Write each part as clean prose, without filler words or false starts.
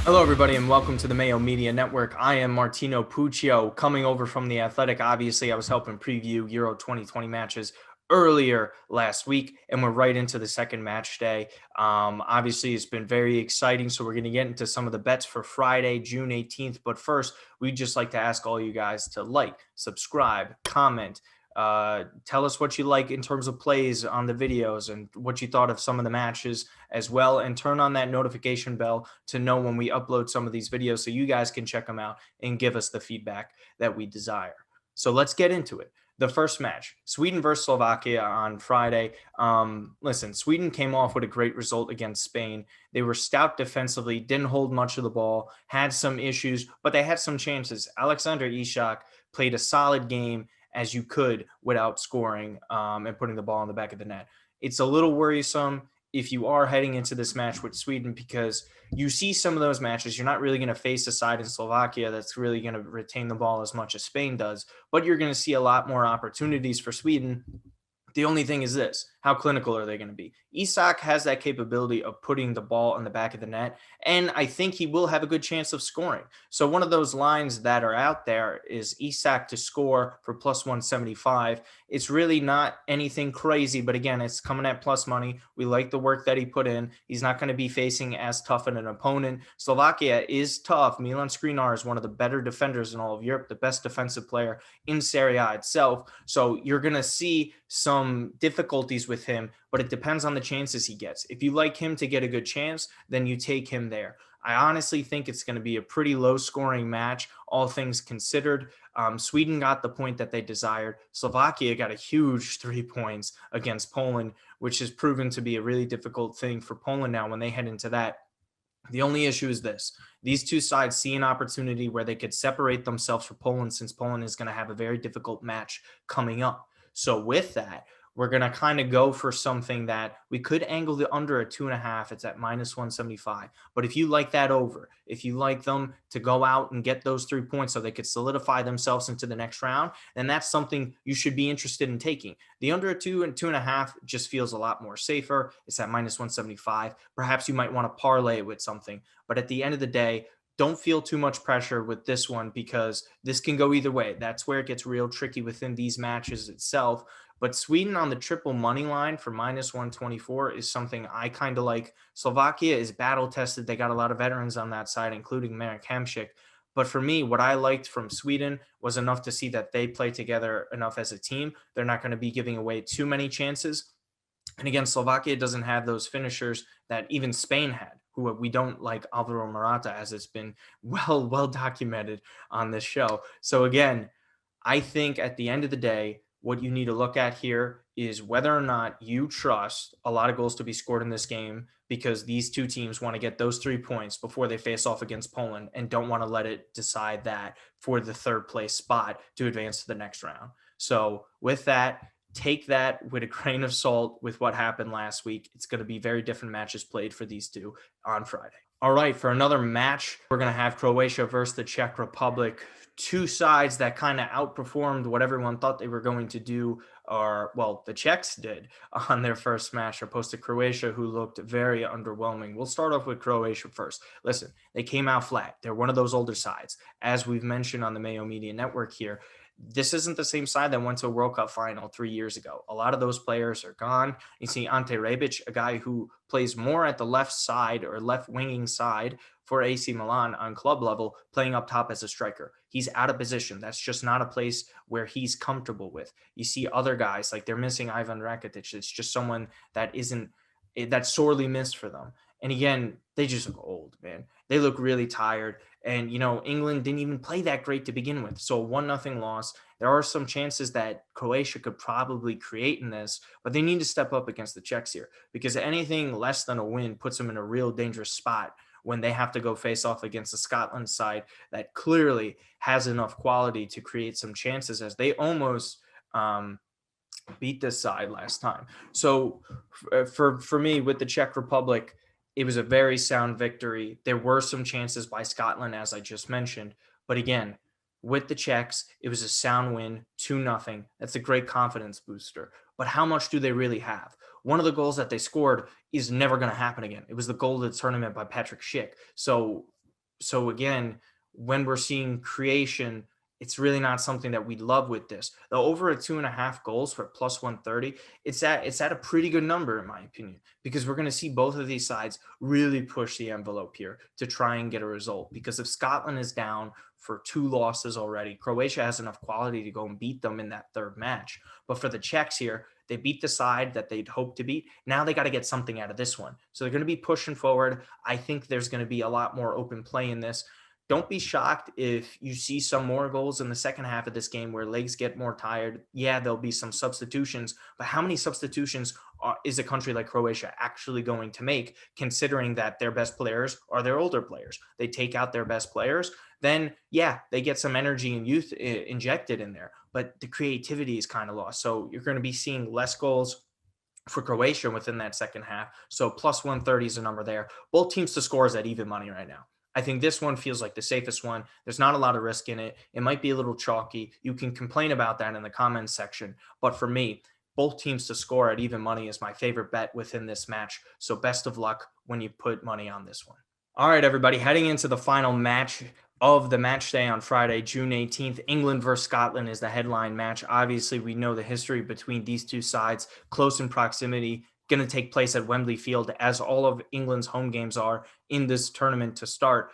Hello, everybody, and welcome to the Mayo Media Network. I am Martino Puccio, coming over from The Athletic. Obviously, I was helping preview Euro 2020 matches earlier last week, and we're right into the second match day. Obviously, it's been very exciting, so we're going to get into some of the bets for Friday, June 18th. But first, we'd just like to ask all you guys to like, subscribe, comment, tell us what you like in terms of plays on the videos and what you thought of some of the matches as well. And turn on that notification bell to know when we upload some of these videos so you guys can check them out and give us the feedback that we desire. So let's get into it. The first match, Sweden versus Slovakia on Friday. Listen, Sweden came off with a great result against Spain. They were stout defensively, didn't hold much of the ball, had some issues, but they had some chances. Alexander Isak played a solid game as you could without scoring and putting the ball in the back of the net. It's a little worrisome if you are heading into this match with Sweden because you see some of those matches. You're not really going to face a side in Slovakia that's really going to retain the ball as much as Spain does, but you're going to see a lot more opportunities for Sweden. The only thing is this: how clinical are they going to be? Isak has that capability of putting the ball in the back of the net, and I think he will have a good chance of scoring. So one of those lines that are out there is Isak to score for plus 175. It's really not anything crazy, but again, it's coming at plus money. We like the work that he put in. He's not going to be facing as tough an opponent. Slovakia is tough. Milan Skriniar is one of the better defenders in all of Europe, the best defensive player in Serie A itself. So you're going to see some difficulties with him, but it depends on the chances he gets. If you like him to get a good chance, then you take him there. I honestly think it's going to be a pretty low scoring match, all things considered. Sweden got the point that they desired. Slovakia got a huge 3 points against Poland, which has proven to be a really difficult thing for Poland now when they head into that. The only issue is this: these two sides see an opportunity where they could separate themselves from Poland, since Poland is going to have a very difficult match coming up. So with that, we're going to kind of go for something that we could angle the under at 2.5. It's at minus 175. But if you like that over, if you like them to go out and get those 3 points so they could solidify themselves into the next round, then that's something you should be interested in taking. The under at 2 and 2.5 just feels a lot more safer. It's at minus 175. Perhaps you might want to parlay it with something. But at the end of the day, don't feel too much pressure with this one because this can go either way. That's where it gets real tricky within these matches itself. But Sweden on the triple money line for minus 124 is something I kind of like. Slovakia is battle tested. They got a lot of veterans on that side, including Marek Hamšík. But for me, what I liked from Sweden was enough to see that they play together enough as a team. They're not going to be giving away too many chances. And again, Slovakia doesn't have those finishers that even Spain had, who we don't like Alvaro Morata, as it's been well documented on this show. So again, I think at the end of the day, what you need to look at here is whether or not you trust a lot of goals to be scored in this game, because these two teams want to get those 3 points before they face off against Poland and don't want to let it decide that for the third place spot to advance to the next round. So with that, take that with a grain of salt with what happened last week. It's going to be very different matches played for these two on Friday. All right, for another match, we're going to have Croatia versus the Czech Republic. Two sides that kind of outperformed what everyone thought they were going to do, or, well, the Czechs did on their first match, opposed to Croatia, who looked very underwhelming. We'll start off with Croatia first. Listen, they came out flat. They're one of those older sides. As we've mentioned on the Mayo Media Network here, this isn't the same side that went to a World Cup final 3 years ago. A lot of those players are gone. You see Ante Rebic, a guy who plays more at the left side or left winging side for AC Milan on club level, playing up top as a striker. He's out of position. That's just not a place where he's comfortable with. You see other guys, like they're missing Ivan Rakitic. It's just someone that that's sorely missed for them. And again, they just look old, man. They look really tired. And, England didn't even play that great to begin with. So 1-0 loss. There are some chances that Croatia could probably create in this, but they need to step up against the Czechs here, because anything less than a win puts them in a real dangerous spot when they have to go face off against the Scotland side that clearly has enough quality to create some chances, as they almost beat this side last time. So for me, with the Czech Republic, it was a very sound victory. There were some chances by Scotland, as I just mentioned. But again, with the Czechs, it was a sound win, 2-0. That's a great confidence booster. But how much do they really have? One of the goals that they scored is never going to happen again. It was the goal of the tournament by Patrick Schick. So So again, when we're seeing creation, it's really not something that we love with this. The over at 2.5 goals for plus 130, it's at a pretty good number in my opinion, because we're going to see both of these sides really push the envelope here to try and get a result. Because if Scotland is down for 2 losses already, Croatia has enough quality to go and beat them in that third match. But for the Czechs here, they beat the side that they'd hoped to beat. Now they got to get something out of this one. So they're going to be pushing forward. I think there's going to be a lot more open play in this. Don't be shocked if you see some more goals in the second half of this game where legs get more tired. Yeah, there'll be some substitutions, but how many substitutions is a country like Croatia actually going to make, considering that their best players are their older players? They take out their best players, then yeah, they get some energy and youth injected in there, but the creativity is kind of lost. So you're going to be seeing less goals for Croatia within that second half. So plus 130 is a number there. Both teams to score is at even money right now. I think this one feels like the safest one. There's not a lot of risk in it. It might be a little chalky. You can complain about that in the comments section. But for me, both teams to score at even money is my favorite bet within this match. So best of luck when you put money on this one. All right, everybody, heading into the final match of the match day on Friday, June 18th, England versus Scotland is the headline match. Obviously, we know the history between these two sides, close in proximity, going to take place at Wembley Field, as all of England's home games are in this tournament to start.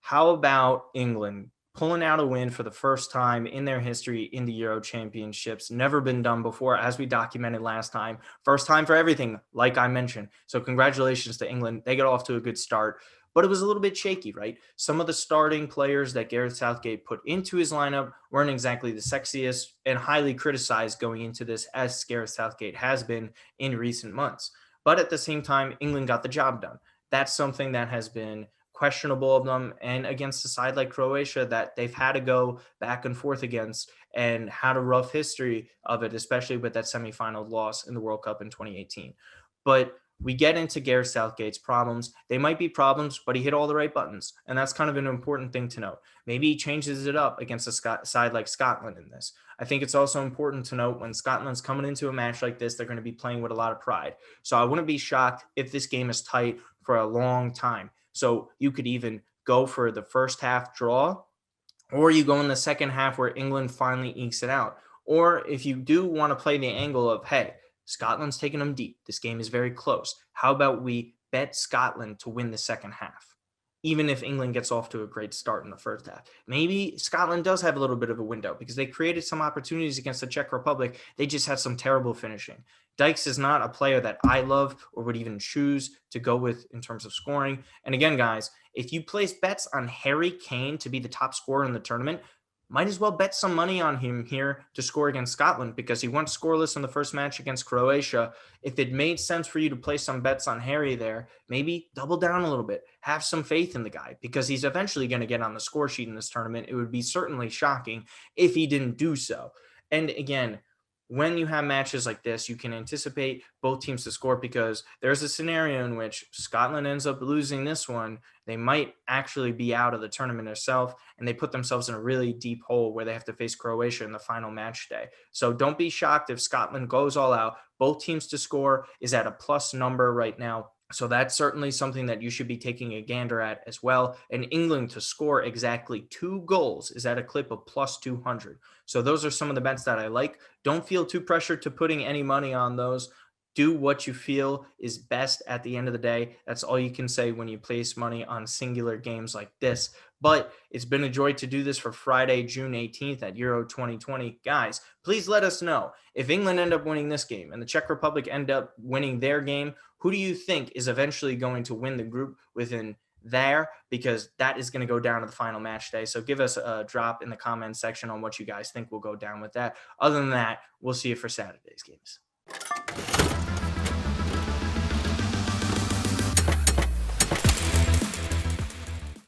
How about England pulling out a win for the first time in their history in the Euro Championships? Never been done before, as we documented last time. First time for everything, like I mentioned. So congratulations to England. They got off to a good start, but it was a little bit shaky, right? Some of the starting players that Gareth Southgate put into his lineup weren't exactly the sexiest and highly criticized going into this, as Gareth Southgate has been in recent months. But at the same time, England got the job done. That's something that has been questionable of them, and against a side like Croatia that they've had to go back and forth against and had a rough history of it, especially with that semifinal loss in the World Cup in 2018. But we get into Gareth Southgate's problems. They might be problems, but he hit all the right buttons. And that's kind of an important thing to note. Maybe he changes it up against a side like Scotland in this. I think it's also important to note when Scotland's coming into a match like this, they're going to be playing with a lot of pride. So I wouldn't be shocked if this game is tight for a long time. So you could even go for the first half draw, or you go in the second half where England finally ekes it out. Or if you do want to play the angle of, hey, Scotland's taking them deep, this game is very close, how about we bet Scotland to win the second half? Even if England gets off to a great start in the first half. Maybe Scotland does have a little bit of a window because they created some opportunities against the Czech Republic. They just had some terrible finishing. Dykes is not a player that I love or would even choose to go with in terms of scoring. And again, guys, if you place bets on Harry Kane to be the top scorer in the tournament, might as well bet some money on him here to score against Scotland, because he went scoreless in the first match against Croatia. If it made sense for you to place some bets on Harry there, maybe double down a little bit. Have some faith in the guy, because he's eventually going to get on the score sheet in this tournament. It would be certainly shocking if he didn't do so. And again, when you have matches like this, you can anticipate both teams to score, because there's a scenario in which Scotland ends up losing this one. They might actually be out of the tournament itself, and they put themselves in a really deep hole where they have to face Croatia in the final match day. So don't be shocked if Scotland goes all out. Both teams to score is at a plus number right now. So that's certainly something that you should be taking a gander at as well. And England to score exactly 2 goals is at a clip of plus 200. So those are some of the bets that I like. Don't feel too pressured to putting any money on those. Do what you feel is best at the end of the day. That's all you can say when you place money on singular games like this. But it's been a joy to do this for Friday, June 18th at Euro 2020. Guys, please let us know if England end up winning this game and the Czech Republic end up winning their game. Who do you think is eventually going to win the group within there? Because that is going to go down to the final match day. So give us a drop in the comments section on what you guys think will go down with that. Other than that, we'll see you for Saturday's games.